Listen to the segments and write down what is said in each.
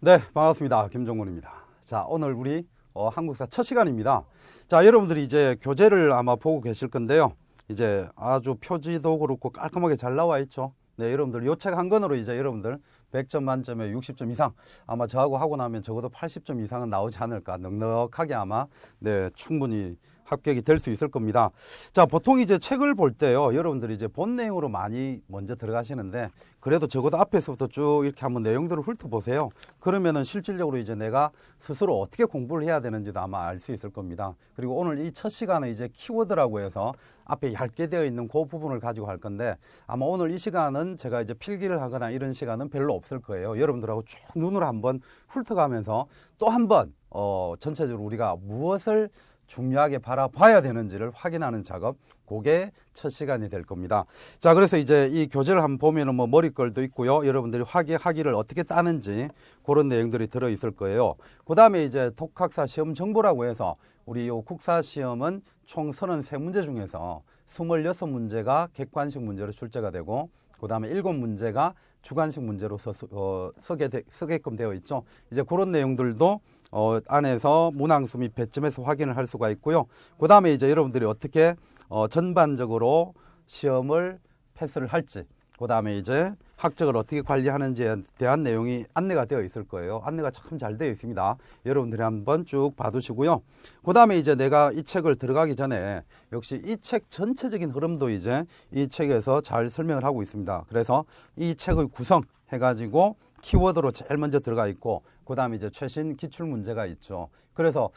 네, 반갑습니다. 김종문입니다. 자, 오늘 우리 한국사 첫 시간입니다. 자, 여러분들이 이제 교재를 아마 보고 계실 건데요. 이제 아주 표지도 그렇고 깔끔하게 잘 나와 있죠. 네, 여러분들 요 책 한 권으로 이제 여러분들 100점 만점에 60점 이상, 아마 저하고 하고 나면 적어도 80점 이상은 나오지 않을까, 넉넉하게 아마 네, 충분히 합격이 될 수 있을 겁니다. 자, 보통 이제 책을 볼 때요, 여러분들이 이제 본 내용으로 많이 먼저 들어가시는데, 그래도 적어도 앞에서부터 쭉 이렇게 한번 내용들을 훑어보세요. 그러면은 실질적으로 이제 내가 스스로 어떻게 공부를 해야 되는지도 아마 알 수 있을 겁니다. 그리고 오늘 이 첫 시간은 이제 키워드라고 해서 앞에 얇게 되어 있는 그 부분을 가지고 할 건데, 아마 오늘 이 시간은 제가 이제 필기를 하거나 이런 시간은 별로 없을 거예요. 여러분들하고 쭉 눈으로 한번 훑어가면서 또 한번 전체적으로 우리가 무엇을 중요하게 바라봐야 되는지를 확인하는 작업, 그게 첫 시간이 될 겁니다. 자, 그래서 이제 이 교재를 한번 보면은 뭐 머릿글도 있고요. 여러분들이 학위를 어떻게 따는지 그런 내용들이 들어 있을 거예요. 그 다음에 이제 독학사 시험 정보라고 해서 우리 요 국사 시험은 총 33문제 중에서 26문제가 객관식 문제로 출제가 되고, 그 다음에 7문제가 주관식 문제로 쓰게끔 되어 있죠. 이제 그런 내용들도 안에서 문항수 및 배점에서 확인을 할 수가 있고요. 그 다음에 이제 여러분들이 어떻게 전반적으로 시험을 패스를 할지, 그 다음에 이제 학적을 어떻게 관리하는지에 대한 내용이 안내가 되어 있을 거예요. 안내가 참 잘 되어 있습니다. 여러분들이 한번 쭉 봐두시고요. 그 다음에 이제 내가 이 책을 들어가기 전에 역시 이 책 전체적인 흐름도 이제 이 책에서 잘 설명을 하고 있습니다. 그래서 이 책의 구성 해가지고 키워드로 제일 먼저 들어가 있고, 그 다음에 이제 최신 기출 문제가 있죠. 그래서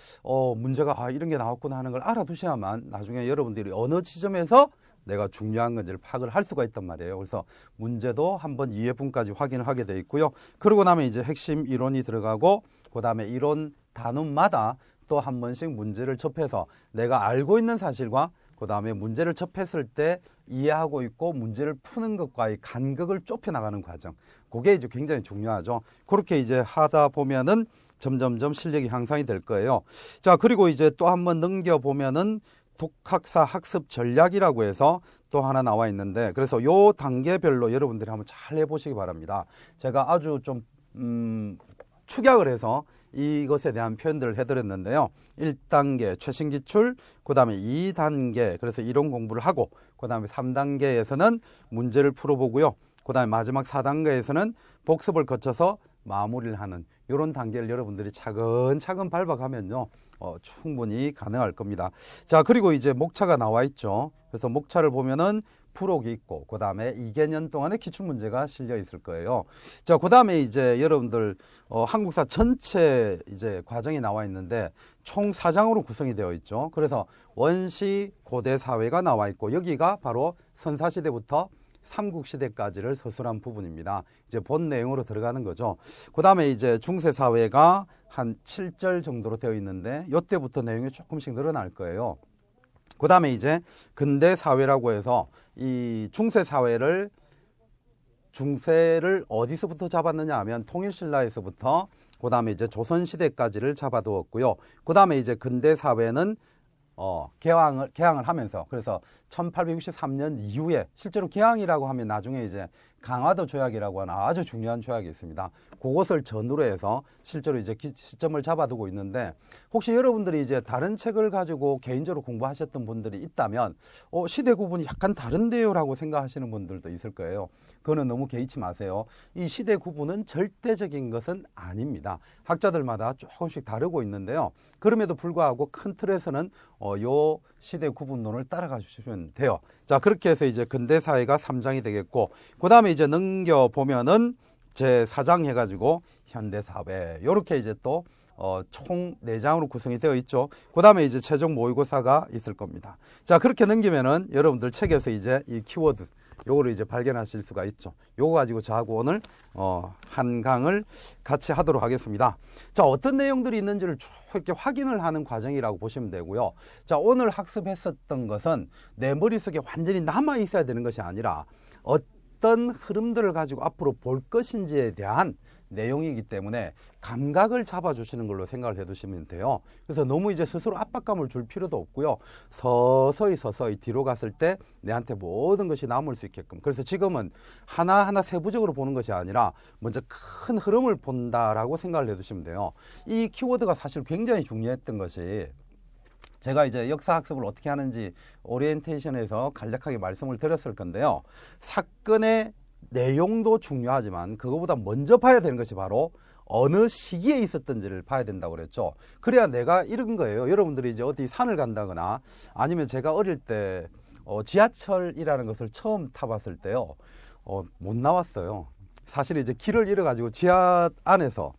문제가 이런 게 나왔구나 하는 걸 알아두셔야만 나중에 여러분들이 어느 지점에서 내가 중요한 건지를 파악을 할 수가 있단 말이에요. 그래서 문제도 한번 2회분까지 확인을 하게 돼 있고요. 그러고 나면 이제 핵심 이론이 들어가고, 그 다음에 이론 단원마다 또 한 번씩 문제를 접해서 내가 알고 있는 사실과 그 다음에 문제를 접했을 때 이해하고 있고 문제를 푸는 것과의 간극을 좁혀 나가는 과정, 그게 이제 굉장히 중요하죠. 그렇게 이제 하다 보면은 점점점 실력이 향상이 될 거예요. 자, 그리고 이제 또 한번 넘겨보면은 독학사 학습 전략이라고 해서 또 하나 나와 있는데, 그래서 요 단계별로 여러분들이 한번 잘 해보시기 바랍니다. 제가 아주 좀 축약을 해서 이것에 대한 표현들을 해드렸는데요. 1단계 최신 기출, 그 다음에 2단계 그래서 이론 공부를 하고, 그 다음에 3단계에서는 문제를 풀어보고요. 그 다음에 마지막 4단계에서는 복습을 거쳐서 마무리를 하는 이런 단계를 여러분들이 차근차근 밟아가면요, 충분히 가능할 겁니다. 자, 그리고 이제 목차가 나와 있죠. 그래서 목차를 보면은 프록이 있고, 그 다음에 2개년 동안의 기출문제가 실려 있을 거예요. 자, 그 다음에 이제 여러분들 한국사 전체 이제 과정이 나와 있는데 총 4장으로 구성이 되어 있죠. 그래서 원시 고대 사회가 나와 있고, 여기가 바로 선사시대부터 삼국시대까지를 서술한 부분입니다. 이제 본 내용으로 들어가는 거죠. 그 다음에 이제 중세사회가 한 7절 정도로 되어 있는데, 이때부터 내용이 조금씩 늘어날 거예요. 그 다음에 이제 근대사회라고 해서 이 중세사회를 중세를 어디서부터 잡았느냐 하면 통일신라에서부터 그 다음에 이제 조선시대까지를 잡아두었고요. 그 다음에 이제 근대사회는 개항을 하면서, 그래서 1863년 이후에 실제로 개항이라고 하면 나중에 이제 강화도 조약이라고 하는 아주 중요한 조약이 있습니다. 그것을 전후로 해서 실제로 이제 시점을 잡아두고 있는데, 혹시 여러분들이 이제 다른 책을 가지고 개인적으로 공부하셨던 분들이 있다면 시대 구분이 약간 다른데요라고 생각하시는 분들도 있을 거예요. 그거는 너무 개의치 마세요. 이 시대 구분은 절대적인 것은 아닙니다. 학자들마다 조금씩 다르고 있는데요. 그럼에도 불구하고 큰 틀에서는 요 시대 구분론을 따라가 주시면 돼요. 자, 그렇게 해서 이제 근대사회가 3장이 되겠고, 그 다음에 이제 넘겨보면은 제 4장 해가지고 현대사회, 요렇게 이제 또 총 4장으로 구성이 되어 있죠. 그 다음에 이제 최종 모의고사가 있을 겁니다. 자, 그렇게 넘기면은 여러분들 책에서 이제 이 키워드, 요거를 이제 발견하실 수가 있죠. 요거 가지고 저하고 오늘 한 강을 같이 하도록 하겠습니다. 자, 어떤 내용들이 있는지를 쭉 이렇게 확인을 하는 과정이라고 보시면 되고요. 자, 오늘 학습했었던 것은 내 머릿속에 완전히 남아 있어야 되는 것이 아니라 어떤 흐름들을 가지고 앞으로 볼 것인지에 대한 내용이기 때문에 감각을 잡아주시는 걸로 생각을 해두시면 돼요. 그래서 너무 이제 스스로 압박감을 줄 필요도 없고요. 서서히 뒤로 갔을 때 내한테 모든 것이 남을 수 있게끔. 그래서 지금은 하나하나 세부적으로 보는 것이 아니라 먼저 큰 흐름을 본다라고 생각을 해두시면 돼요. 이 키워드가 사실 굉장히 중요했던 것이, 제가 이제 역사학습을 어떻게 하는지 오리엔테이션에서 간략하게 말씀을 드렸을 건데요. 사건의 내용도 중요하지만 그거보다 먼저 봐야 되는 것이 바로 어느 시기에 있었던지를 봐야 된다고 그랬죠. 그래야 내가 이런 거예요. 여러분들이 이제 어디 산을 간다거나 아니면 제가 어릴 때 지하철이라는 것을 처음 타봤을 때요. 못 나왔어요. 사실 이제 길을 잃어가지고 지하 안에서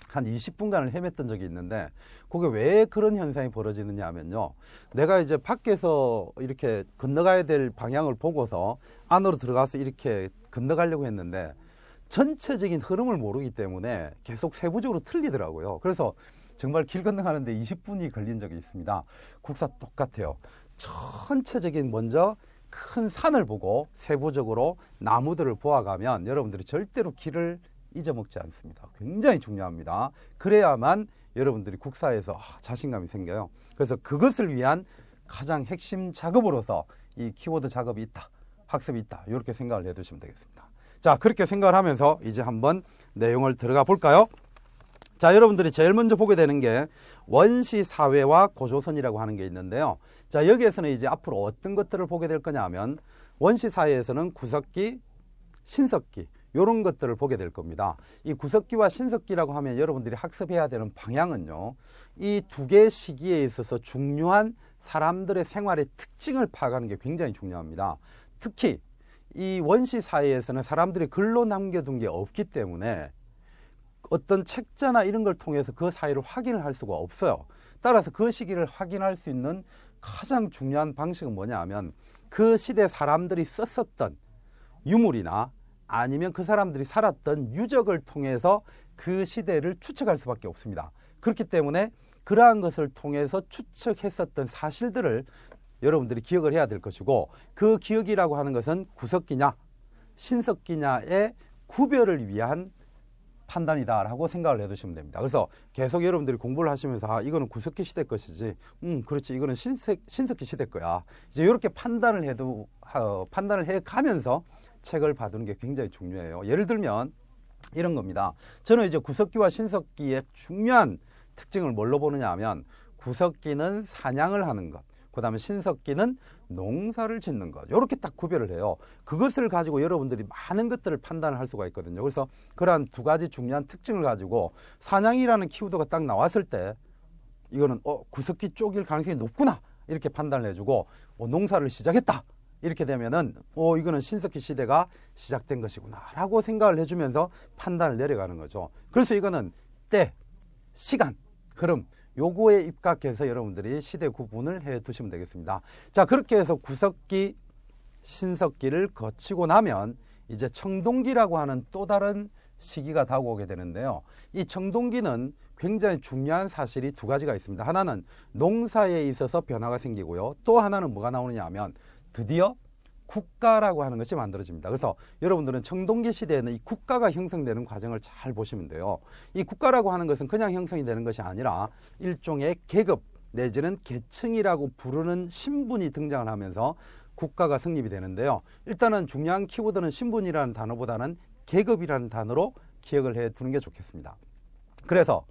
한 20분간을 헤맸던 적이 있는데, 그게 왜 그런 현상이 벌어지느냐 하면요. 내가 이제 밖에서 이렇게 건너가야 될 방향을 보고서 안으로 들어가서 이렇게 건너가려고 했는데 전체적인 흐름을 모르기 때문에 계속 세부적으로 틀리더라고요. 그래서 정말 길 건너가는데 20분이 걸린 적이 있습니다. 국사 똑같아요. 전체적인 먼저 큰 산을 보고 세부적으로 나무들을 보아가면 여러분들이 절대로 길을 잊어먹지 않습니다. 굉장히 중요합니다. 그래야만 여러분들이 국사에서 자신감이 생겨요. 그래서 그것을 위한 가장 핵심 작업으로서 이 키워드 작업이 있다, 학습이 있다, 이렇게 생각을 해두시면 되겠습니다. 자, 그렇게 생각을 하면서 이제 한번 내용을 들어가 볼까요? 자, 여러분들이 제일 먼저 보게 되는 게 원시 사회와 고조선이라고 하는 게 있는데요. 자, 여기에서는 이제 앞으로 어떤 것들을 보게 될 거냐 하면, 원시 사회에서는 구석기, 신석기, 이런 것들을 보게 될 겁니다. 이 구석기와 신석기라고 하면 여러분들이 학습해야 되는 방향은요, 이 두 개의 시기에 있어서 중요한 사람들의 생활의 특징을 파악하는 게 굉장히 중요합니다. 특히 이 원시 사회에서는 사람들이 글로 남겨둔 게 없기 때문에 어떤 책자나 이런 걸 통해서 그 사회를 확인을 할 수가 없어요. 따라서 그 시기를 확인할 수 있는 가장 중요한 방식은 뭐냐 하면, 그 시대 사람들이 썼었던 유물이나 아니면 그 사람들이 살았던 유적을 통해서 그 시대를 추측할 수밖에 없습니다. 그렇기 때문에 그러한 것을 통해서 추측했었던 사실들을 여러분들이 기억을 해야 될 것이고, 그 기억이라고 하는 것은 구석기냐 신석기냐의 구별을 위한 판단이다라고 생각을 해두시면 됩니다. 그래서 계속 여러분들이 공부를 하시면서 이거는 구석기 시대 것이지, 그렇지, 이거는 신석기 시대 거야, 이제 이렇게 판단을 해 가면서 책을 봐두는 게 굉장히 중요해요. 예를 들면 이런 겁니다. 저는 이제 구석기와 신석기의 중요한 특징을 뭘로 보느냐 하면, 구석기는 사냥을 하는 것, 그 다음에 신석기는 농사를 짓는 것, 이렇게 딱 구별을 해요. 그것을 가지고 여러분들이 많은 것들을 판단을 할 수가 있거든요. 그래서 그러한 두 가지 중요한 특징을 가지고 사냥이라는 키워드가 딱 나왔을 때 이거는 구석기 쪽일 가능성이 높구나, 이렇게 판단을 해주고, 농사를 시작했다, 이렇게 되면은 이거는 신석기 시대가 시작된 것이구나 라고 생각을 해주면서 판단을 내려가는 거죠. 그래서 이거는 때, 시간, 흐름, 요거에 입각해서 여러분들이 시대 구분을 해 두시면 되겠습니다. 자, 그렇게 해서 구석기, 신석기를 거치고 나면 이제 청동기라고 하는 또 다른 시기가 다가오게 되는데요. 이 청동기는 굉장히 중요한 사실이 두 가지가 있습니다. 하나는 농사에 있어서 변화가 생기고요. 또 하나는 뭐가 나오느냐 하면 드디어 국가라고 하는 것이 만들어집니다. 그래서 여러분들은 청동기 시대에는 이 국가가 형성되는 과정을 잘 보시면 돼요. 이 국가라고 하는 것은 그냥 형성이 되는 것이 아니라 일종의 계급 내지는 계층이라고 부르는 신분이 등장을 하면서 국가가 성립이 되는데요. 일단은 중요한 키워드는 신분이라는 단어보다는 계급이라는 단어로 기억을 해 두는 게 좋겠습니다. 그래서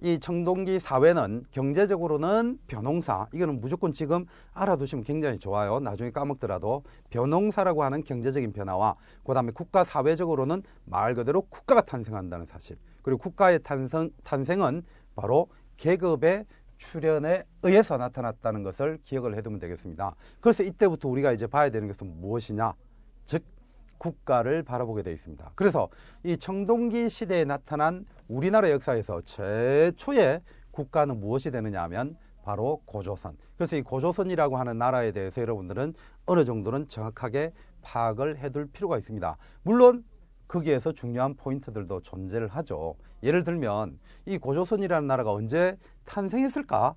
이 청동기 사회는 경제적으로는 벼농사, 이거는 무조건 지금 알아두시면 굉장히 좋아요. 나중에 까먹더라도 벼농사라고 하는 경제적인 변화와, 그 다음에 국가 사회적으로는 말 그대로 국가가 탄생한다는 사실, 그리고 국가의 탄생은 바로 계급의 출현에 의해서 나타났다는 것을 기억을 해두면 되겠습니다. 그래서 이때부터 우리가 이제 봐야 되는 것은 무엇이냐, 즉 국가를 바라보게 되어 있습니다. 그래서 이 청동기 시대에 나타난 우리나라 역사에서 최초의 국가는 무엇이 되느냐 하면 바로 고조선. 그래서 이 고조선이라고 하는 나라에 대해서 여러분들은 어느 정도는 정확하게 파악을 해둘 필요가 있습니다. 물론 거기에서 중요한 포인트들도 존재를 하죠. 예를 들면 이 고조선이라는 나라가 언제 탄생했을까?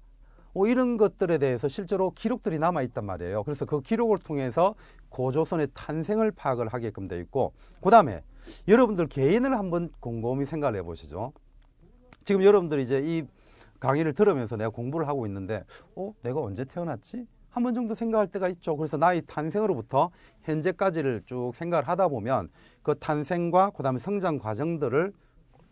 이런 것들에 대해서 실제로 기록들이 남아있단 말이에요. 그래서 그 기록을 통해서 고조선의 탄생을 파악을 하게끔 되어 있고, 그 다음에 여러분들 개인을 한번 곰곰이 생각을 해보시죠. 지금 여러분들이 이제 이 강의를 들으면서 내가 공부를 하고 있는데, 내가 언제 태어났지? 한 번 정도 생각할 때가 있죠. 그래서 나의 탄생으로부터 현재까지를 쭉 생각을 하다 보면 그 탄생과 그 다음에 성장 과정들을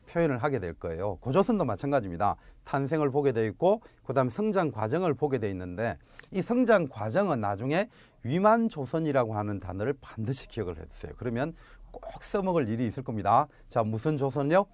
표현을 하게 될 거예요. 고조선도 마찬가지입니다. 탄생을 보게 돼 있고 그 다음에 성장 과정을 보게 돼 있는데, 이 성장 과정은 나중에 위만조선이라고 하는 단어를 반드시 기억을 해주세요. 그러면 꼭 써먹을 일이 있을 겁니다. 자, 무슨 조선요?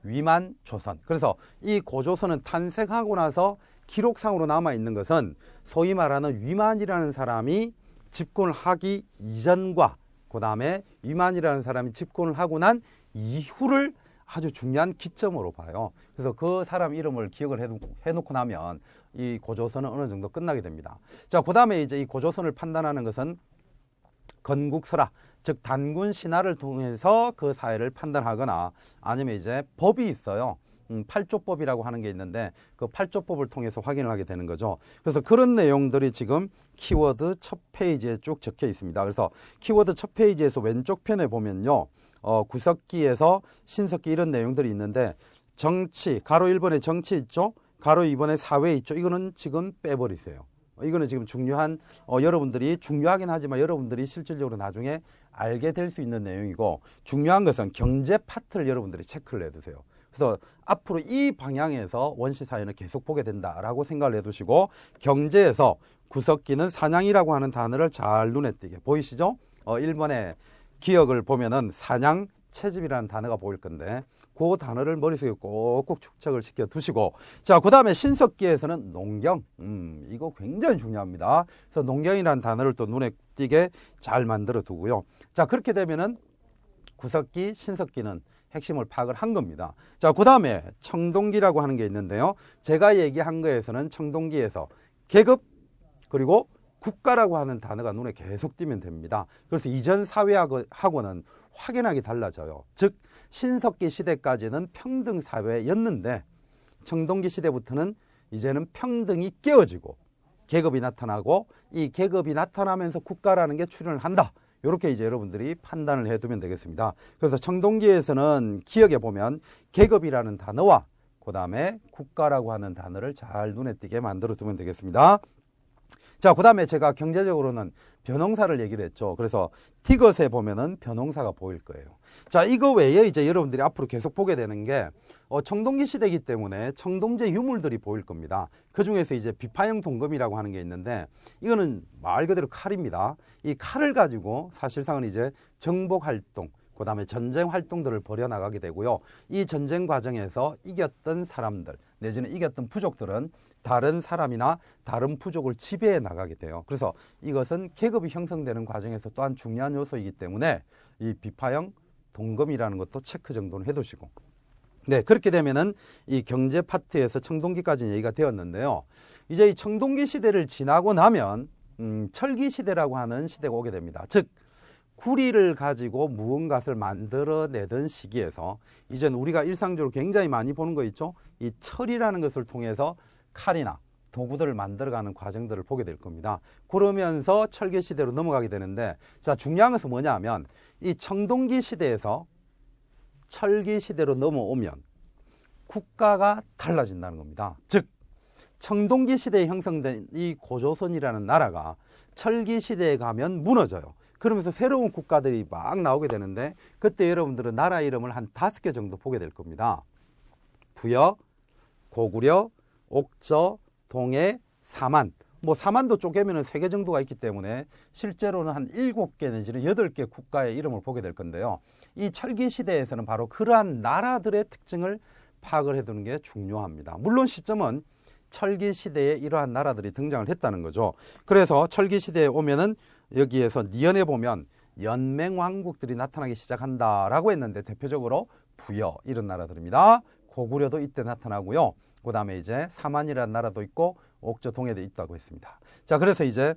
위만조선. 그래서 이 고조선은 탄생하고 나서 기록상으로 남아있는 것은 소위 말하는 위만이라는 사람이 집권을 하기 이전과 그 다음에 위만이라는 사람이 집권을 하고 난 이후를 아주 중요한 기점으로 봐요. 그래서 그 사람 이름을 기억을 해놓고 나면 이 고조선은 어느 정도 끝나게 됩니다. 자, 그 다음에 이제 이 고조선을 판단하는 것은 건국설화, 즉 단군 신화를 통해서 그 사회를 판단하거나 아니면 이제 법이 있어요. 팔조법이라고 하는 게 있는데 그 팔조법을 통해서 확인을 하게 되는 거죠. 그래서 그런 내용들이 지금 키워드 첫 페이지에 쭉 적혀 있습니다. 그래서 키워드 첫 페이지에서 왼쪽 편에 보면요, 구석기에서 신석기 이런 내용들이 있는데, 정치, 가로 1번에 정치 있죠? 가로 2번에 사회 있죠? 이거는 지금 빼버리세요. 이거는 지금 중요한, 여러분들이 중요하긴 하지만 여러분들이 실질적으로 나중에 알게 될 수 있는 내용이고, 중요한 것은 경제 파트를 여러분들이 체크를 해두세요. 그래서 앞으로 이 방향에서 원시사회는 계속 보게 된다라고 생각을 해두시고, 경제에서 구석기는 사냥이라고 하는 단어를 잘 눈에 띄게 보이시죠? 1번에 기억을 보면은 사냥 채집이라는 단어가 보일 건데 그 단어를 머릿속에 꼭꼭 축적을 시켜 두시고, 자, 그 다음에 신석기에서는 농경, 이거 굉장히 중요합니다. 그래서 농경이라는 단어를 또 눈에 띄게 잘 만들어 두고요. 자, 그렇게 되면은 구석기, 신석기는 핵심을 파악을 한 겁니다. 자, 그 다음에 청동기라고 하는 게 있는데요. 제가 얘기한 거에서는 청동기에서 계급 그리고 국가라고 하는 단어가 눈에 계속 띄면 됩니다. 그래서 이전 사회하고는 확연하게 달라져요. 즉 신석기 시대까지는 평등 사회였는데 청동기 시대부터는 이제는 평등이 깨어지고 계급이 나타나고, 이 계급이 나타나면서 국가라는 게 출현을 한다. 이렇게 이제 여러분들이 판단을 해두면 되겠습니다. 그래서 청동기에서는 기억해 보면 계급이라는 단어와 그 다음에 국가라고 하는 단어를 잘 눈에 띄게 만들어 두면 되겠습니다. 자, 그 다음에 제가 경제적으로는 벼농사를 얘기를 했죠. 그래서 티것에 보면은 벼농사가 보일 거예요. 자, 이거 외에 이제 여러분들이 앞으로 계속 보게 되는 게 청동기 시대이기 때문에 청동제 유물들이 보일 겁니다. 그 중에서 이제 비파형 동검이라고 하는 게 있는데, 이거는 말 그대로 칼입니다. 이 칼을 가지고 사실상은 이제 정복 활동, 그 다음에 전쟁 활동들을 벌여나가게 되고요. 이 전쟁 과정에서 이겼던 사람들 내지는 이겼던 부족들은 다른 사람이나 다른 부족을 지배해 나가게 돼요. 그래서 이것은 계급이 형성되는 과정에서 또한 중요한 요소이기 때문에 이 비파형 동검이라는 것도 체크 정도는 해두시고, 네, 그렇게 되면은 이 경제 파트에서 청동기까지 얘기가 되었는데요. 이제 이 청동기 시대를 지나고 나면 철기 시대라고 하는 시대가 오게 됩니다. 즉 구리를 가지고 무언가를 만들어내던 시기에서 이제는 우리가 일상적으로 굉장히 많이 보는 거 있죠? 이 철이라는 것을 통해서 칼이나 도구들을 만들어가는 과정들을 보게 될 겁니다. 그러면서 철기 시대로 넘어가게 되는데, 자, 중요한 것은 뭐냐 하면 이 청동기 시대에서 철기 시대로 넘어오면 국가가 달라진다는 겁니다. 즉 청동기 시대에 형성된 이 고조선이라는 나라가 철기 시대에 가면 무너져요. 그러면서 새로운 국가들이 막 나오게 되는데, 그때 여러분들은 나라 이름을 한 5개 정도 보게 될 겁니다. 부여, 고구려, 옥저, 동해, 사만. 뭐 사만도 쪼개면 3개 정도가 있기 때문에 실제로는 한 7개 내지는 8개 국가의 이름을 보게 될 건데요. 이 철기 시대에서는 바로 그러한 나라들의 특징을 파악을 해두는 게 중요합니다. 물론 시점은 철기 시대에 이러한 나라들이 등장을 했다는 거죠. 그래서 철기 시대에 오면은 여기에서 니연에 보면 연맹왕국들이 나타나기 시작한다라고 했는데, 대표적으로 부여 이런 나라들입니다. 고구려도 이때 나타나고요. 그 다음에 이제 사만이라는 나라도 있고 옥저 동해도 있다고 했습니다. 자, 그래서 이제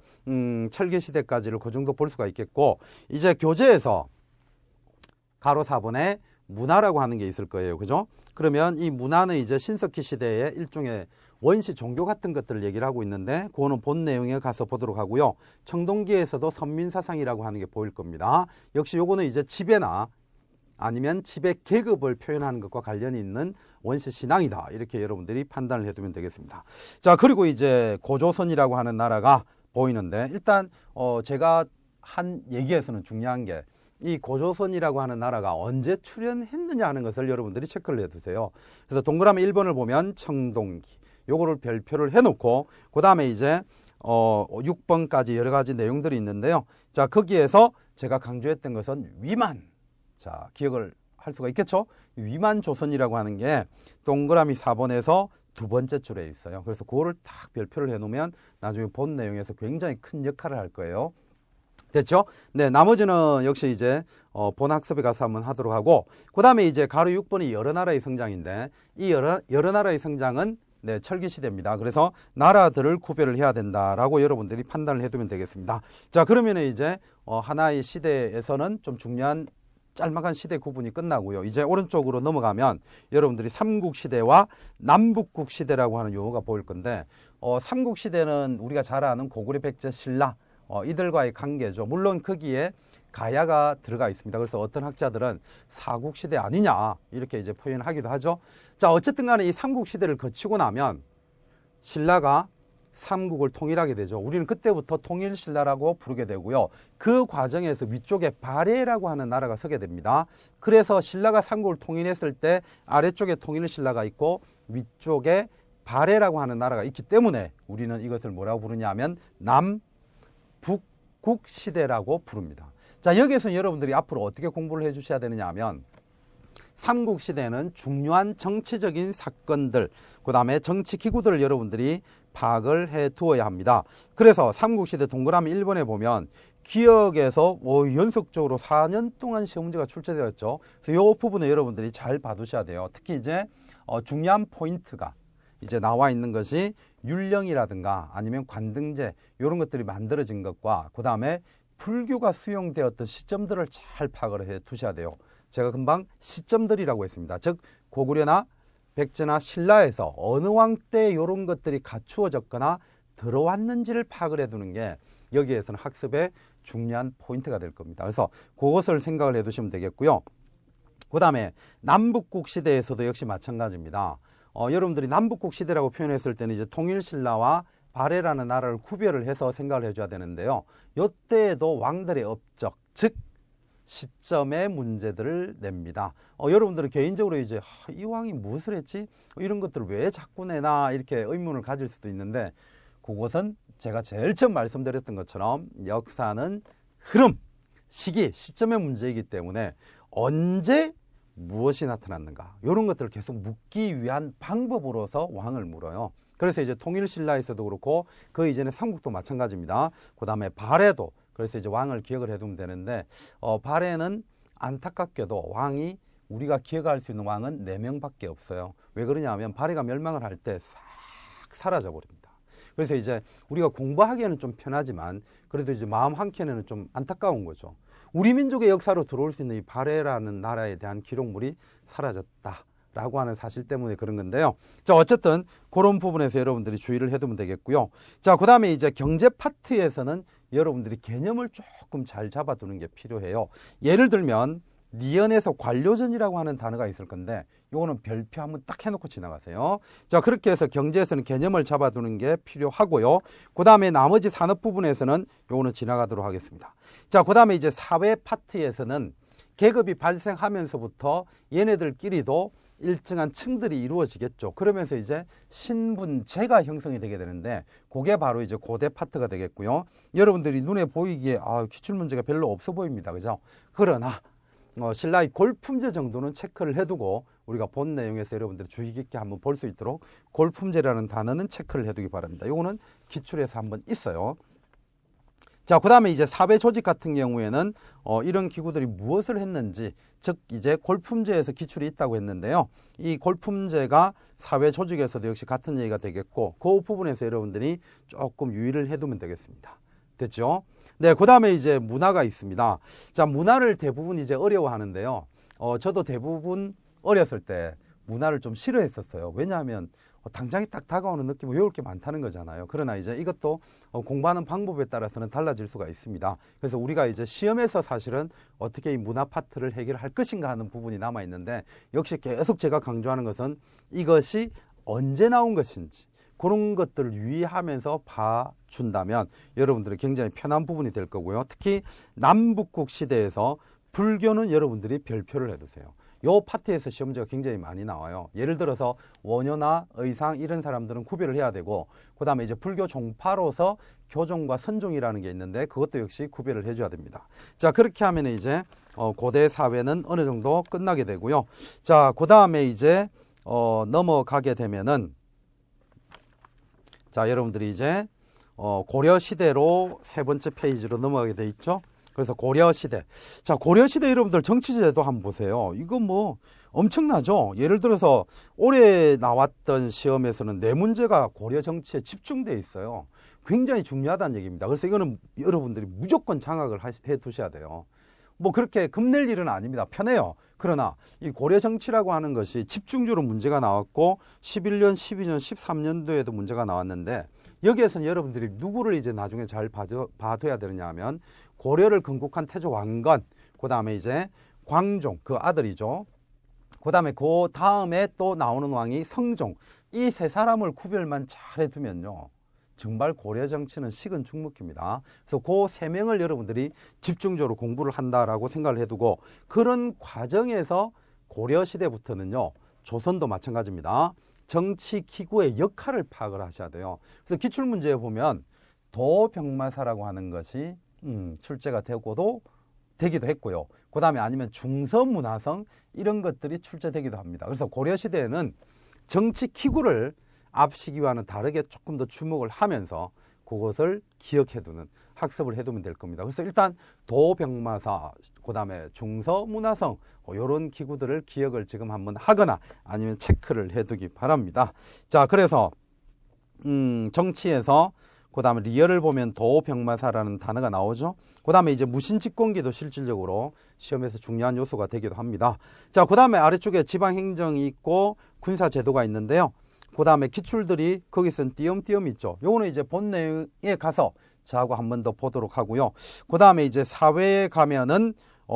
철기 시대까지를 그 정도 볼 수가 있겠고, 이제 교재에서 가로 4번에 문화라고 하는 게 있을 거예요. 그죠? 그러면 이 문화는 이제 신석기 시대의 일종의 원시 종교 같은 것들을 얘기를 하고 있는데, 그거는 본 내용에 가서 보도록 하고요. 청동기에서도 선민사상이라고 하는 게 보일 겁니다. 역시 요거는 이제 지배나 아니면 지배 계급을 표현하는 것과 관련이 있는 원시 신앙이다. 이렇게 여러분들이 판단을 해두면 되겠습니다. 자, 그리고 이제 고조선이라고 하는 나라가 보이는데, 일단 제가 한 얘기에서는 중요한 게 이 고조선이라고 하는 나라가 언제 출현했느냐 하는 것을 여러분들이 체크를 해두세요. 그래서 동그라미 1번을 보면 청동기, 요거를 별표를 해놓고, 그 다음에 이제 6번까지 여러 가지 내용들이 있는데요. 자, 거기에서 제가 강조했던 것은 위만. 자, 기억을 할 수가 있겠죠? 위만 조선이라고 하는 게 동그라미 4번에서 두 번째 줄에 있어요. 그래서 그거를 딱 별표를 해놓으면 나중에 본 내용에서 굉장히 큰 역할을 할 거예요. 됐죠? 네, 나머지는 역시 이제 본 학습에 가서 한번 하도록 하고, 그 다음에 이제 가로 6번이 여러 나라의 성장인데, 이 여러 나라의 성장은 네, 철기 시대입니다. 그래서 나라들을 구별을 해야 된다라고 여러분들이 판단을 해두면 되겠습니다. 자, 그러면 이제 하나의 시대에서는 좀 중요한 짤막한 시대 구분이 끝나고요. 이제 오른쪽으로 넘어가면 여러분들이 삼국시대와 남북국 시대라고 하는 용어가 보일 건데, 삼국시대는 우리가 잘 아는 고구려, 백제, 신라 이들과의 관계죠. 물론 거기에 가야가 들어가 있습니다. 그래서 어떤 학자들은 사국시대 아니냐 이렇게 이제 표현하기도 하죠. 자, 어쨌든 간에 이 삼국시대를 거치고 나면 신라가 삼국을 통일하게 되죠. 우리는 그때부터 통일신라라고 부르게 되고요. 그 과정에서 위쪽에 발해라고 하는 나라가 서게 됩니다. 그래서 신라가 삼국을 통일했을 때 아래쪽에 통일신라가 있고 위쪽에 발해라고 하는 나라가 있기 때문에 우리는 이것을 뭐라고 부르냐면 남북국 시대라고 부릅니다. 자, 여기에서 여러분들이 앞으로 어떻게 공부를 해 주셔야 되느냐 하면, 삼국시대는 중요한 정치적인 사건들, 그 다음에 정치 기구들을 여러분들이 파악을 해 두어야 합니다. 그래서 삼국시대 동그라미 1번에 보면 기억에서 연속적으로 4년 동안 시험 문제가 출제되었죠. 그래서 이 부분을 여러분들이 잘 봐두셔야 돼요. 특히 이제 중요한 포인트가 이제 나와 있는 것이 율령이라든가 아니면 관등제 이런 것들이 만들어진 것과 그 다음에 불교가 수용되었던 시점들을 잘 파악을 해 두셔야 돼요. 제가 금방 시점들이라고 했습니다. 즉 고구려나 백제나 신라에서 어느 왕 때 이런 것들이 갖추어졌거나 들어왔는지를 파악을 해두는 게 여기에서는 학습의 중요한 포인트가 될 겁니다. 그래서 그것을 생각을 해두시면 되겠고요. 그 다음에 남북국 시대에서도 역시 마찬가지입니다. 여러분들이 남북국 시대라고 표현했을 때는 이제 통일신라와 발해라는 나라를 구별을 해서 생각을 해줘야 되는데요. 이때에도 왕들의 업적, 즉 시점의 문제들을 냅니다. 여러분들은 개인적으로 이제 이 왕이 무엇을 했지? 이런 것들을 왜 자꾸 내나 이렇게 의문을 가질 수도 있는데, 그것은 제가 제일 처음 말씀드렸던 것처럼 역사는 흐름, 시기, 시점의 문제이기 때문에 언제 무엇이 나타났는가 이런 것들을 계속 묻기 위한 방법으로서 왕을 물어요. 그래서 이제 통일신라에서도 그렇고 그 이전에 삼국도 마찬가지입니다. 그 다음에 발해도 그래서 이제 왕을 기억을 해두면 되는데, 발해는 안타깝게도 왕이 우리가 기억할 수 있는 왕은 4명밖에 없어요. 왜 그러냐면 발해가 멸망을 할 때 싹 사라져 버립니다. 그래서 이제 우리가 공부하기에는 좀 편하지만 그래도 이제 마음 한켠에는 좀 안타까운 거죠. 우리 민족의 역사로 들어올 수 있는 이 발해라는 나라에 대한 기록물이 사라졌다라고 하는 사실 때문에 그런 건데요. 자, 어쨌든 그런 부분에서 여러분들이 주의를 해두면 되겠고요. 자, 그 다음에 이제 경제 파트에서는 여러분들이 개념을 조금 잘 잡아두는 게 필요해요. 예를 들면 니은에서 관료전이라고 하는 단어가 있을 건데 요거는 별표 한번 딱 해놓고 지나가세요. 자, 그렇게 해서 경제에서는 개념을 잡아두는 게 필요하고요. 그 다음에 나머지 산업 부분에서는 요거는 지나가도록 하겠습니다. 자, 그 다음에 이제 사회 파트에서는 계급이 발생하면서부터 얘네들끼리도 일정한 층들이 이루어지겠죠. 그러면서 이제 신분제가 형성이 되게 되는데 그게 바로 이제 고대 파트가 되겠고요. 여러분들이 눈에 보이기에 기출문제가 별로 없어 보입니다. 그죠? 그러나 신라의 골품제 정도는 체크를 해두고 우리가 본 내용에서 여러분들이 주의 깊게 한번 볼 수 있도록 골품제라는 단어는 체크를 해두기 바랍니다. 요거는 기출에서 한번 있어요. 자, 그 다음에 이제 사회 조직 같은 경우에는 이런 기구들이 무엇을 했는지, 즉 이제 골품제에서 기출이 있다고 했는데요. 이 골품제가 사회 조직에서도 역시 같은 얘기가 되겠고 그 부분에서 여러분들이 조금 유의를 해두면 되겠습니다. 됐죠? 네, 그 다음에 이제 문화가 있습니다. 자, 문화를 대부분 이제 어려워하는데요. 저도 대부분 어렸을 때 문화를 좀 싫어했었어요. 왜냐하면 당장에 딱 다가오는 느낌, 외울 게 많다는 거잖아요. 그러나 이제 이것도 공부하는 방법에 따라서는 달라질 수가 있습니다. 그래서 우리가 이제 시험에서 사실은 어떻게 이 문화 파트를 해결할 것인가 하는 부분이 남아 있는데, 역시 계속 제가 강조하는 것은 이것이 언제 나온 것인지 그런 것들을 유의하면서 봐준다면 여러분들이 굉장히 편한 부분이 될 거고요. 특히 남북국 시대에서 불교는 여러분들이 별표를 해두세요. 요 파트에서 시험 문제가 굉장히 많이 나와요. 예를 들어서 원효나 의상 이런 사람들은 구별을 해야 되고, 그 다음에 이제 불교 종파로서 교종과 선종이라는 게 있는데 그것도 역시 구별을 해줘야 됩니다. 자, 그렇게 하면 이제 고대 사회는 어느 정도 끝나게 되고요. 자, 그 다음에 이제 넘어가게 되면은, 자, 여러분들이 이제 고려 시대로 세 번째 페이지로 넘어가게 돼 있죠. 그래서 고려시대. 자, 고려시대 여러분들 정치제도 한번 보세요. 이거 뭐 엄청나죠? 예를 들어서 올해 나왔던 시험에서는 네 문제가 고려 정치에 집중되어 있어요. 굉장히 중요하다는 얘기입니다. 그래서 이거는 여러분들이 무조건 장악을 해 두셔야 돼요. 뭐 그렇게 겁낼 일은 아닙니다. 편해요. 그러나 이 고려 정치라고 하는 것이 집중적으로 문제가 나왔고 11년, 12년, 13년도에도 문제가 나왔는데, 여기에서는 여러분들이 누구를 이제 나중에 잘 봐둬야 되느냐 하면 고려를 건국한 태조 왕건, 그 다음에 이제 광종, 그 아들이죠. 그 다음에 그 다음에 또 나오는 왕이 성종. 이 세 사람을 구별만 잘 해두면요, 정말 고려 정치는 식은 죽먹기입니다. 그래서 그 세 명을 여러분들이 집중적으로 공부를 한다라고 생각을 해두고, 그런 과정에서 고려 시대부터는요, 조선도 마찬가지입니다. 정치 기구의 역할을 파악을 하셔야 돼요. 그래서 기출문제에 보면 도병마사라고 하는 것이 출제가 되기도 했고요. 그 다음에 아니면 중서문화성 이런 것들이 출제되기도 합니다. 그래서 고려시대에는 정치 기구를 앞시기와는 다르게 조금 더 주목을 하면서 그것을 기억해두는, 학습을 해두면 될 겁니다. 그래서 일단 도병마사, 그 다음에 중서문화성 이런 기구들을 기억을 지금 한번 하거나 아니면 체크를 해두기 바랍니다. 자, 그래서 정치에서 그 다음에 리얼을 보면 도병마사라는 단어가 나오죠. 그 다음에 이제 무신집권기도 실질적으로 시험에서 중요한 요소가 되기도 합니다. 자, 그 다음에 아래쪽에 지방행정이 있고 군사제도가 있는데요. 그 다음에 기출들이 거기서는 띄엄띄엄 있죠. 요거는 이제 본 내용에 가서 저하고 한 번 더 보도록 하고요. 그 다음에 이제 사회에 가면은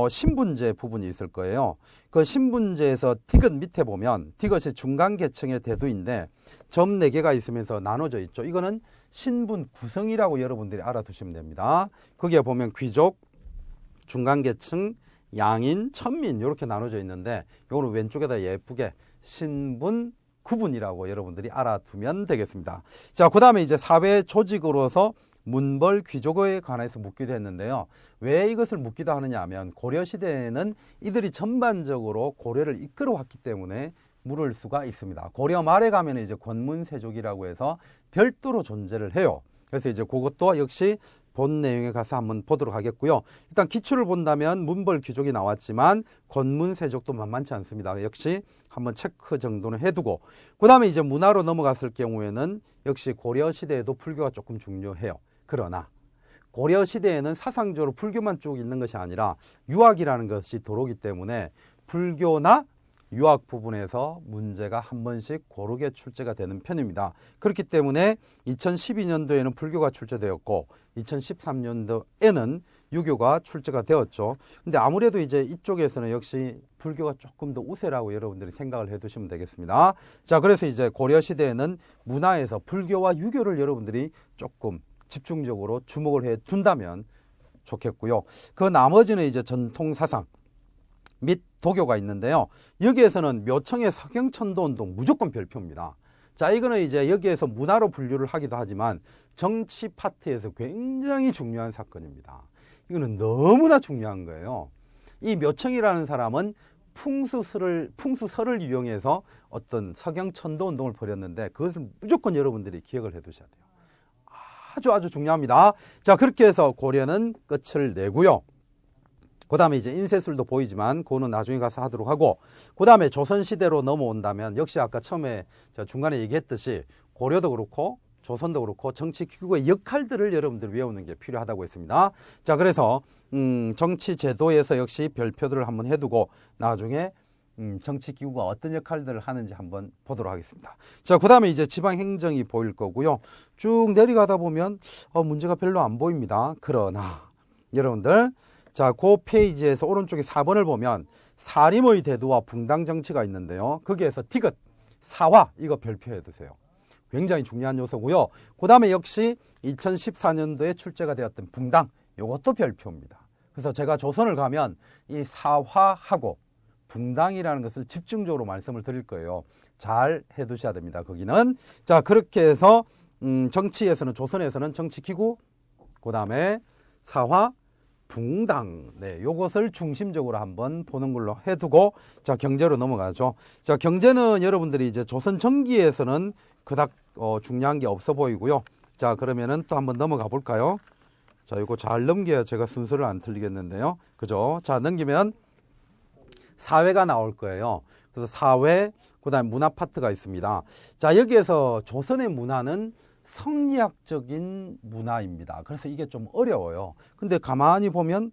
신분제 부분이 있을 거예요. 그 신분제에서 디귿 밑에 보면 디귿이 중간 계층의 대두인데 점 4개가 있으면서 나눠져 있죠. 이거는 신분 구성이라고 여러분들이 알아두시면 됩니다. 거기에 보면 귀족, 중간 계층, 양인, 천민 이렇게 나눠져 있는데 요거는 왼쪽에다 예쁘게 신분 구분이라고 여러분들이 알아두면 되겠습니다. 자, 그 다음에 이제 사회 조직으로서 문벌 귀족에 관해서 묻기도 했는데요. 왜 이것을 묻기도 하느냐 하면 고려시대에는 이들이 전반적으로 고려를 이끌어왔기 때문에 물을 수가 있습니다. 고려 말에 가면 이제 권문세족이라고 해서 별도로 존재를 해요. 그래서 이제 그것도 역시 본 내용에 가서 한번 보도록 하겠고요. 일단 기출을 본다면 문벌 귀족이 나왔지만 권문세족도 만만치 않습니다. 역시 한번 체크 정도는 해두고, 그 다음에 이제 문화로 넘어갔을 경우에는 역시 고려시대에도 불교가 조금 중요해요. 그러나 고려시대에는 사상적으로 불교만 쭉 있는 것이 아니라 유학이라는 것이 들어오기 때문에 불교나 유학 부분에서 문제가 한 번씩 고르게 출제가 되는 편입니다. 그렇기 때문에 2012년도에는 불교가 출제되었고 2013년도에는 유교가 출제가 되었죠. 근데 아무래도 이제 이쪽에서는 역시 불교가 조금 더 우세라고 여러분들이 생각을 해 두시면 되겠습니다. 자, 그래서 이제 고려시대에는 문화에서 불교와 유교를 여러분들이 조금 집중적으로 주목을 해 둔다면 좋겠고요. 그 나머지는 이제 전통사상 및 도교가 있는데요. 여기에서는 묘청의 서경천도운동 무조건 별표입니다. 자, 이거는 이제 여기에서 문화로 분류를 하기도 하지만 정치 파트에서 굉장히 중요한 사건입니다. 이거는 너무나 중요한 거예요. 이 묘청이라는 사람은 풍수설을 이용해서 어떤 서경천도운동을 벌였는데 그것을 무조건 여러분들이 기억을 해 두셔야 돼요. 아주 중요합니다. 자, 그렇게 해서 고려는 끝을 내고요. 그 다음에 이제 인쇄술도 보이지만 그거는 나중에 가서 하도록 하고, 그 다음에 조선시대로 넘어온다면 역시 아까 처음에 제가 중간에 얘기했듯이 고려도 그렇고 조선도 그렇고 정치 기구의 역할들을 여러분들 외우는 게 필요하다고 했습니다. 자, 그래서 정치 제도에서 역시 별표들을 한번 해두고 나중에 정치기구가 어떤 역할들을 하는지 한번 보도록 하겠습니다. 자, 그 다음에 이제 지방행정이 보일 거고요. 쭉 내려가다 보면 문제가 별로 안 보입니다. 그러나 여러분들, 자, 그 페이지에서 오른쪽에 4번을 보면 사림의 대두와 붕당 정치가 있는데요. 거기에서 디귿, 사화, 이거 별표해 두세요. 굉장히 중요한 요소고요. 그 다음에 역시 2014년도에 출제가 되었던 붕당, 이것도 별표입니다. 그래서 제가 조선을 가면 이 사화하고 붕당이라는 것을 집중적으로 말씀을 드릴 거예요. 잘 해두셔야 됩니다. 거기는. 자, 그렇게 해서 정치에서는, 조선에서는 정치기구, 그 다음에 사화, 붕당, 네, 요것을 중심적으로 한번 보는 걸로 해두고, 자, 경제로 넘어가죠. 자, 경제는 여러분들이 이제 조선 전기에서는 그닥 중요한 게 없어 보이고요. 자, 그러면은 또 한번 넘어가 볼까요? 자, 이거 잘 넘겨야 제가 순서를 안 틀리겠는데요. 그죠? 자, 넘기면 사회가 나올 거예요. 그래서 사회, 그 다음에 문화 파트가 있습니다. 자, 여기에서 조선의 문화는 성리학적인 문화입니다. 그래서 이게 좀 어려워요. 근데 가만히 보면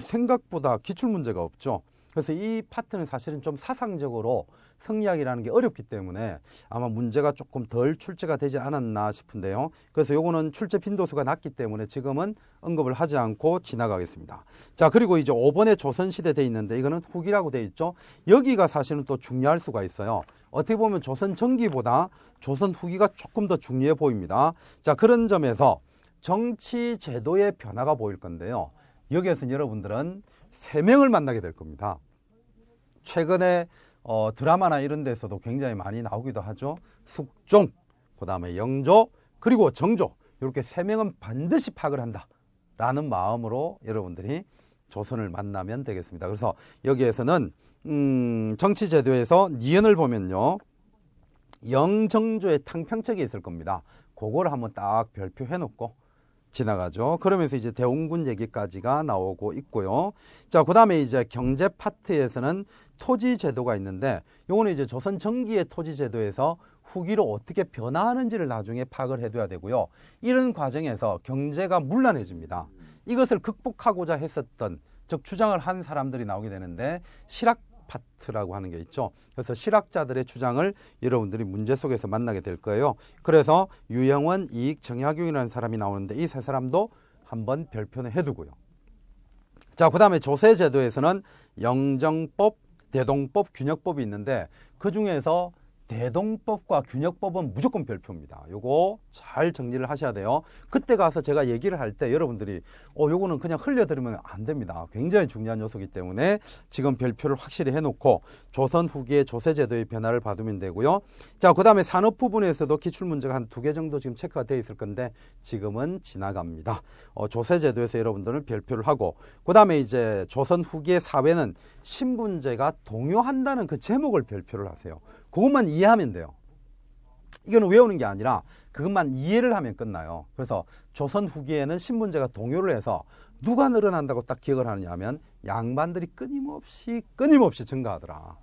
생각보다 기출문제가 없죠. 그래서 이 파트는 사실은 좀 사상적으로 성리학이라는 게 어렵기 때문에 아마 문제가 조금 덜 출제가 되지 않았나 싶은데요. 그래서 요거는 출제 빈도수가 낮기 때문에 지금은 언급을 하지 않고 지나가겠습니다. 자, 그리고 이제 5번에 조선시대 돼 있는데 이거는 후기라고 돼 있죠. 여기가 사실은 또 중요할 수가 있어요. 어떻게 보면 조선 전기보다 조선 후기가 조금 더 중요해 보입니다. 자, 그런 점에서 정치 제도의 변화가 보일 건데요. 여기에서는 여러분들은 3명을 만나게 될 겁니다. 최근에 드라마나 이런 데서도 굉장히 많이 나오기도 하죠. 숙종, 그 다음에 영조, 그리고 정조, 이렇게 3명은 반드시 파악을 한다 라는 마음으로 여러분들이 조선을 만나면 되겠습니다. 그래서 여기에서는 정치제도에서 니은을 보면요, 영정조의 탕평책이 있을 겁니다. 그거를 한번 딱 별표해 놓고 지나가죠. 그러면서 이제 대웅군 얘기까지가 나오고 있고요. 자, 그 다음에 이제 경제 파트에서는 토지 제도가 있는데, 요거는 이제 조선 전기의 토지 제도에서 후기로 어떻게 변화하는지를 나중에 파악을 해둬야 되고요. 이런 과정에서 경제가 문란해집니다. 이것을 극복하고자 했었던, 즉 주장을 한 사람들이 나오게 되는데, 실학 파트라고 하는 게 있죠. 그래서 실학자들의 주장을 여러분들이 문제 속에서 만나게 될 거예요. 그래서 유영원, 이익, 정약용이라는 사람이 나오는데 이 세 사람도 한번 별표는 해두고요. 자, 그 다음에 조세제도에서는 영정법, 대동법, 균역법이 있는데 그 중에서 대동법과 균역법은 무조건 별표입니다. 요거 잘 정리를 하셔야 돼요. 그때 가서 제가 얘기를 할 때 여러분들이 요거는 그냥 흘려들으면 안 됩니다. 굉장히 중요한 요소이기 때문에 지금 별표를 확실히 해놓고 조선 후기의 조세제도의 변화를 봐두면 되고요. 자, 그 다음에 산업 부분에서도 기출문제가 한 2개 정도 지금 체크가 되어 있을 건데 지금은 지나갑니다. 조세제도에서 여러분들은 별표를 하고, 그 다음에 이제 조선 후기의 사회는 신분제가 동요한다는 그 제목을 별표를 하세요. 그것만 이해하면 돼요. 이거는 외우는 게 아니라 그것만 이해를 하면 끝나요. 그래서 조선 후기에는 신분제가 동요를 해서 누가 늘어난다고 딱 기억을 하느냐 하면 양반들이 끊임없이 증가하더라.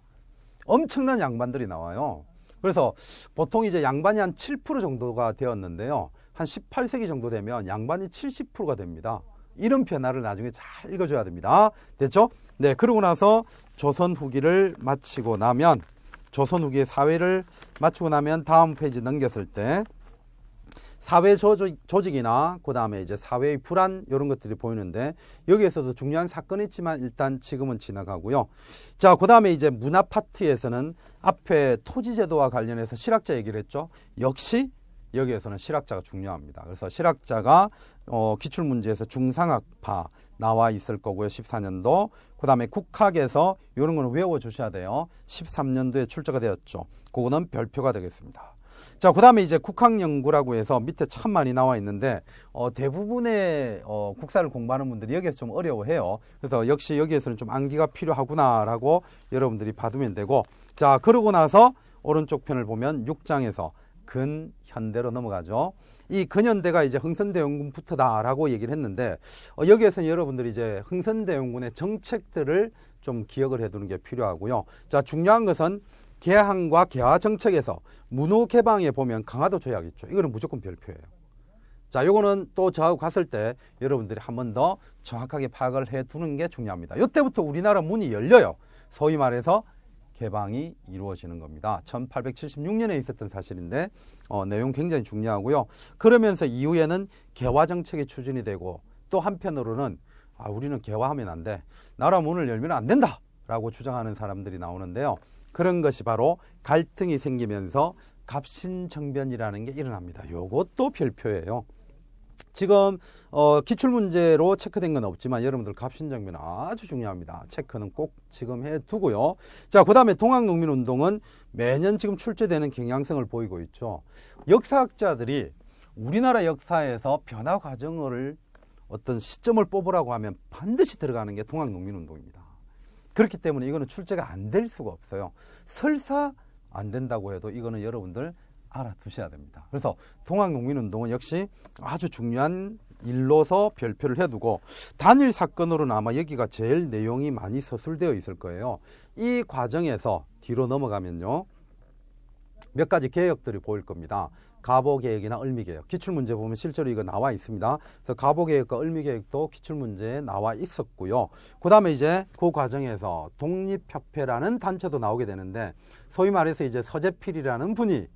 엄청난 양반들이 나와요. 그래서 보통 이제 양반이 한 7% 정도가 되었는데요. 한 18세기 정도 되면 양반이 70%가 됩니다. 이런 변화를 나중에 잘 읽어줘야 됩니다. 됐죠? 네, 그러고 나서 조선 후기를 마치고 나면, 조선 후기의 사회를 마치고 나면 다음 페이지 넘겼을 때 사회 조직이나 그 다음에 이제 사회의 불안 이런 것들이 보이는데, 여기에서도 중요한 사건이 있지만 일단 지금은 지나가고요. 자, 그 다음에 이제 문화 파트에서는 앞에 토지제도와 관련해서 실학자 얘기를 했죠. 역시 여기에서는 실학자가 중요합니다. 그래서 실학자가 기출문제에서 중상학파 나와 있을 거고요. 14년도. 그 다음에 국학에서 이런 거는 외워주셔야 돼요. 13년도에 출제가 되었죠. 그거는 별표가 되겠습니다. 자, 그 다음에 이제 국학연구라고 해서 밑에 참 많이 나와 있는데 대부분의 국사를 공부하는 분들이 여기에서 좀 어려워해요. 그래서 역시 여기에서는 좀 암기가 필요하구나라고 여러분들이 봐두면 되고, 자, 그러고 나서 오른쪽 편을 보면 6장에서 근현대로 넘어가죠. 이 근현대가 이제 흥선대원군부터다라고 얘기를 했는데, 여기에서는 여러분들이 이제 흥선대원군의 정책들을 좀 기억을 해두는 게 필요하고요. 자, 중요한 것은 개항과 개화 정책에서 문호 개방에 보면 강화도 조약 있죠. 이거는 무조건 별표예요. 자, 요거는 또 저하고 갔을 때 여러분들이 한 번 더 정확하게 파악을 해두는 게 중요합니다. 이때부터 우리나라 문이 열려요. 소위 말해서 개방이 이루어지는 겁니다. 1876년에 있었던 사실인데 내용 굉장히 중요하고요. 그러면서 이후에는 개화 정책이 추진이 되고 또 한편으로는 우리는 개화하면 안 돼. 나라 문을 열면 안 된다. 라고 주장하는 사람들이 나오는데요. 그런 것이 바로 갈등이 생기면서 갑신정변이라는 게 일어납니다. 요것도 별표예요. 지금 기출문제로 체크된 건 없지만 여러분들 갑신정변 아주 중요합니다. 체크는 꼭 지금 해두고요. 자, 그 다음에 동학농민운동은 매년 지금 출제되는 경향성을 보이고 있죠. 역사학자들이 우리나라 역사에서 변화 과정을 어떤 시점을 뽑으라고 하면 반드시 들어가는 게 동학농민운동입니다. 그렇기 때문에 이거는 출제가 안 될 수가 없어요. 설사 안 된다고 해도 이거는 여러분들 알아두셔야 됩니다. 그래서 동학농민운동은 역시 아주 중요한 일로서 별표를 해두고 단일 사건으로는 아마 여기가 제일 내용이 많이 서술되어 있을 거예요. 이 과정에서 뒤로 넘어가면요. 몇 가지 개혁들이 보일 겁니다. 가보개혁이나 을미개혁. 기출문제 보면 실제로 이거 나와 있습니다. 그래서 가보개혁과 을미개혁도 기출문제에 나와 있었고요. 그 다음에 이제 그 과정에서 독립협회라는 단체도 나오게 되는데 소위 말해서 이제 서재필이라는 분이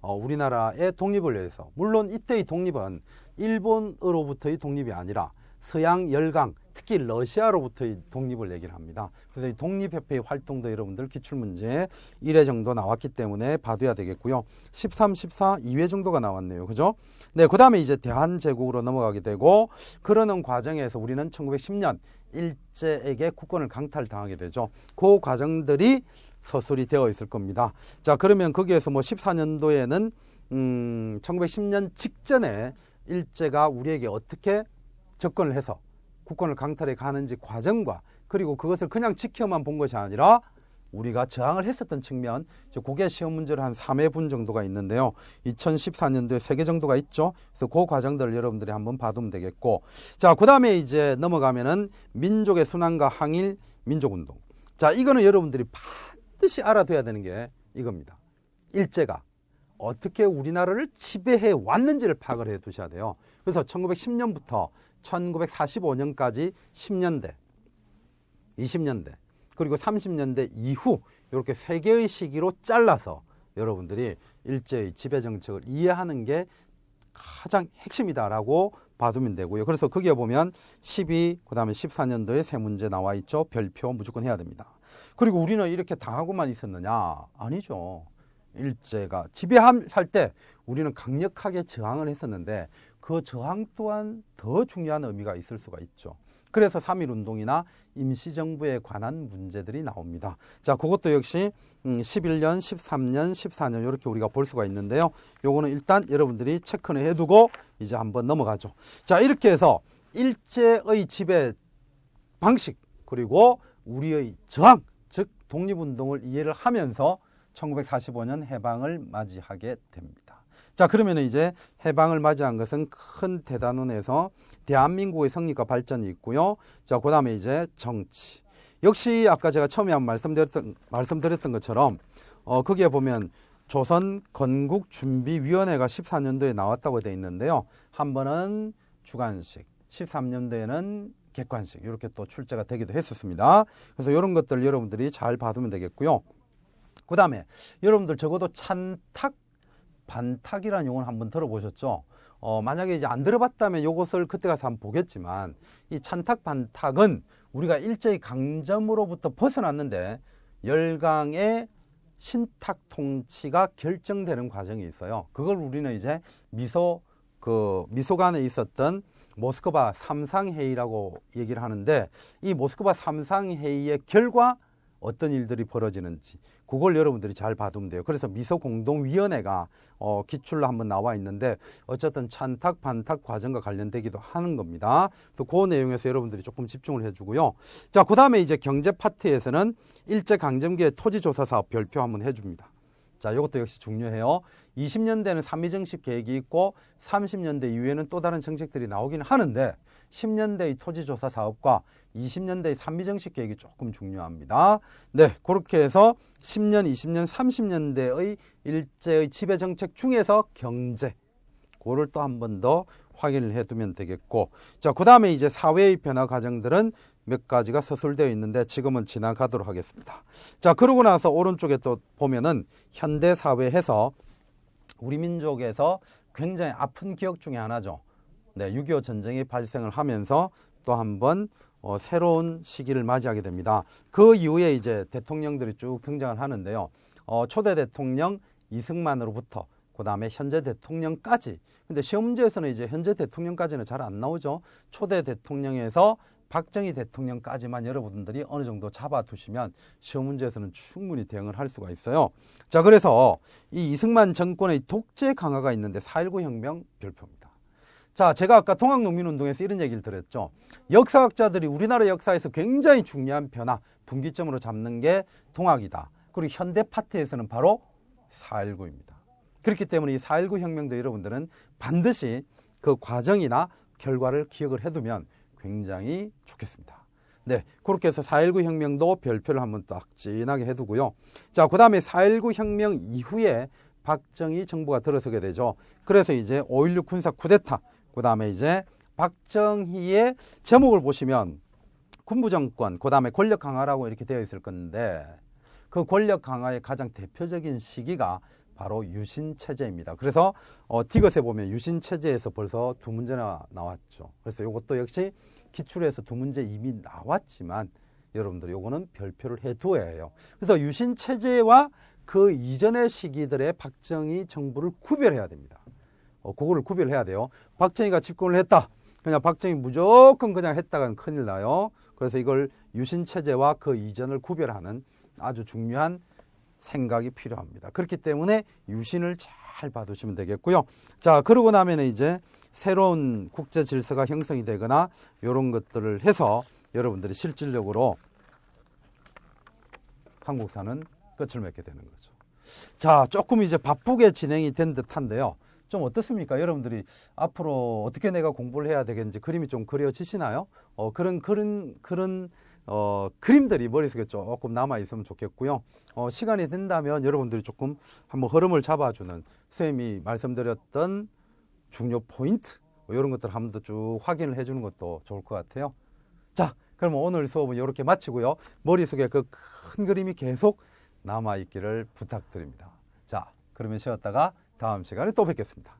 우리나라의 독립을 위해서, 물론 이때의 독립은 일본으로부터의 독립이 아니라 서양 열강, 특히 러시아로부터의 독립을 얘기를 합니다. 그래서 이 독립협회의 활동도 여러분들 기출문제에 1회 정도 나왔기 때문에 봐둬야 되겠고요. 13, 14, 2회 정도가 나왔네요. 그죠? 네, 그 다음에 이제 대한제국으로 넘어가게 되고, 그러는 과정에서 우리는 1910년 일제에게 국권을 강탈당하게 되죠. 그 과정들이 서술이 되어 있을 겁니다. 자, 그러면 거기에서 뭐 14년도에는 1910년 직전에 일제가 우리에게 어떻게 접근을 해서 국권을 강탈해 가는지 과정과, 그리고 그것을 그냥 지켜만 본 것이 아니라 우리가 저항을 했었던 측면, 그게 시험 문제로 한 3회분 정도가 있는데요. 2014년도에 3개 정도가 있죠. 그래서 그 과정들을 여러분들이 한번 봐두면 되겠고, 자, 그 다음에 이제 넘어가면은 민족의 순환과 항일 민족운동. 자, 이거는 여러분들이 반드시 알아둬야 되는 게 이겁니다. 일제가 어떻게 우리나라를 지배해 왔는지를 파악을 해 두셔야 돼요. 그래서 1910년부터 1945년까지 10년대, 20년대, 그리고 30년대 이후 이렇게 3개의 시기로 잘라서 여러분들이 일제의 지배 정책을 이해하는 게 가장 핵심이다라고 봐두면 되고요. 그래서 거기에 보면 12, 그 다음에 14년도에 세 문제 나와 있죠. 별표 무조건 해야 됩니다. 그리고 우리는 이렇게 당하고만 있었느냐? 아니죠. 일제가 지배할 때 우리는 강력하게 저항을 했었는데 그 저항 또한 더 중요한 의미가 있을 수가 있죠. 그래서 3.1운동이나 임시정부에 관한 문제들이 나옵니다. 자, 그것도 역시 11년, 13년, 14년 이렇게 우리가 볼 수가 있는데요. 요거는 일단 여러분들이 체크를 해두고 이제 한번 넘어가죠. 자, 이렇게 해서 일제의 지배 방식, 그리고 우리의 저항, 즉 독립운동을 이해를 하면서 1945년 해방을 맞이하게 됩니다. 자, 그러면 이제 해방을 맞이한 것은 큰 대단원에서 대한민국의 성립과 발전이 있고요. 자, 그 다음에 이제 정치. 역시 아까 제가 처음에 한번 말씀드렸던 것처럼 거기에 보면 조선 건국준비위원회가 14년도에 나왔다고 되어 있는데요. 한 번은 주관식, 13년도에는 객관식, 이렇게 또 출제가 되기도 했었습니다. 그래서 이런 것들 여러분들이 잘 봐두면 되겠고요. 그 다음에 여러분들 적어도 찬탁, 반탁이라는 용어를 한번 들어보셨죠? 만약에 이제 안 들어봤다면 이것을 그때 가서 한번 보겠지만, 이 찬탁, 반탁은 우리가 일제의 강점으로부터 벗어났는데 열강의 신탁 통치가 결정되는 과정이 있어요. 그걸 우리는 이제 미소간에 있었던 모스크바 삼상회의라고 얘기를 하는데, 이 모스크바 삼상회의의 결과 어떤 일들이 벌어지는지 그걸 여러분들이 잘 봐두면 돼요. 그래서 미소공동위원회가 기출로 한번 나와 있는데 어쨌든 찬탁, 반탁 과정과 관련되기도 하는 겁니다. 또 그 내용에서 여러분들이 조금 집중을 해주고요. 자, 그 다음에 이제 경제 파트에서는 일제강점기의 토지조사 사업 별표 한번 해줍니다. 자, 이것도 역시 중요해요. 20년대는 삼위정식 계획이 있고 30년대 이후에는 또 다른 정책들이 나오긴 하는데 10년대의 토지조사 사업과 20년대의 삼위정식 계획이 조금 중요합니다. 네, 그렇게 해서 10년, 20년, 30년대의 일제의 지배정책 중에서 경제, 그거를 또 한 번 더 확인을 해두면 되겠고, 자, 그 다음에 이제 사회의 변화 과정들은 몇 가지가 서술되어 있는데 지금은 지나가도록 하겠습니다. 자, 그러고 나서 오른쪽에 또 보면은 현대 사회에서 우리 민족에서 굉장히 아픈 기억 중에 하나죠. 네, 6.25 전쟁이 발생을 하면서 또 한번 새로운 시기를 맞이하게 됩니다. 그 이후에 이제 대통령들이 쭉 등장을 하는데요. 초대 대통령 이승만으로부터 그 다음에 현재 대통령까지. 근데 시험 문제에서는 이제 현재 대통령까지는 잘 안 나오죠. 초대 대통령에서 박정희 대통령까지만 여러분들이 어느 정도 잡아두시면 시험 문제에서는 충분히 대응을 할 수가 있어요. 자, 그래서 이 이승만 정권의 독재 강화가 있는데 4.19 혁명 별표입니다. 자, 제가 아까 동학농민운동에서 이런 얘기를 드렸죠. 역사학자들이 우리나라 역사에서 굉장히 중요한 변화, 분기점으로 잡는 게 동학이다. 그리고 현대 파트에서는 바로 4.19입니다. 그렇기 때문에 이 4.19 혁명도 여러분들은 반드시 그 과정이나 결과를 기억을 해두면 굉장히 좋겠습니다. 네, 그렇게 해서 4.19 혁명도 별표를 한번 딱 진하게 해두고요. 자, 그 다음에 4.19 혁명 이후에 박정희 정부가 들어서게 되죠. 그래서 이제 5.16 군사 쿠데타, 그 다음에 이제 박정희의 제목을 보시면 군부정권, 그 다음에 권력 강화라고 이렇게 되어 있을 건데 그 권력 강화의 가장 대표적인 시기가 바로 유신체제입니다. 그래서 디귿에 보면 유신체제에서 벌써 두 문제나 나왔죠. 그래서 이것도 역시 기출에서 두 문제 이미 나왔지만 여러분들 요거는 별표를 해두어야 해요. 그래서 유신체제와 그 이전의 시기들의 박정희 정부를 구별해야 됩니다. 그거를 구별해야 돼요. 박정희가 집권을 했다. 그냥 박정희 무조건 그냥 했다가는 큰일 나요. 그래서 이걸 유신체제와 그 이전을 구별하는 아주 중요한 생각이 필요합니다. 그렇기 때문에 유신을 잘 봐두시면 되겠고요. 자, 그러고 나면 이제 새로운 국제 질서가 형성이 되거나 이런 것들을 해서 여러분들이 실질적으로 한국사는 끝을 맺게 되는 거죠. 자, 조금 이제 바쁘게 진행이 된 듯한데요. 좀 어떻습니까? 여러분들이 앞으로 어떻게 내가 공부를 해야 되겠는지 그림이 좀 그려지시나요? 그런 그림들이 머릿속에 조금 남아있으면 좋겠고요. 시간이 된다면 여러분들이 조금 한번 흐름을 잡아주는 선생님이 말씀드렸던 중요 포인트 이런 것들을 한번 더 쭉 확인을 해주는 것도 좋을 것 같아요. 자, 그럼 오늘 수업은 이렇게 마치고요. 머릿속에 그 큰 그림이 계속 남아있기를 부탁드립니다. 자, 그러면 쉬었다가 다음 시간에 또 뵙겠습니다.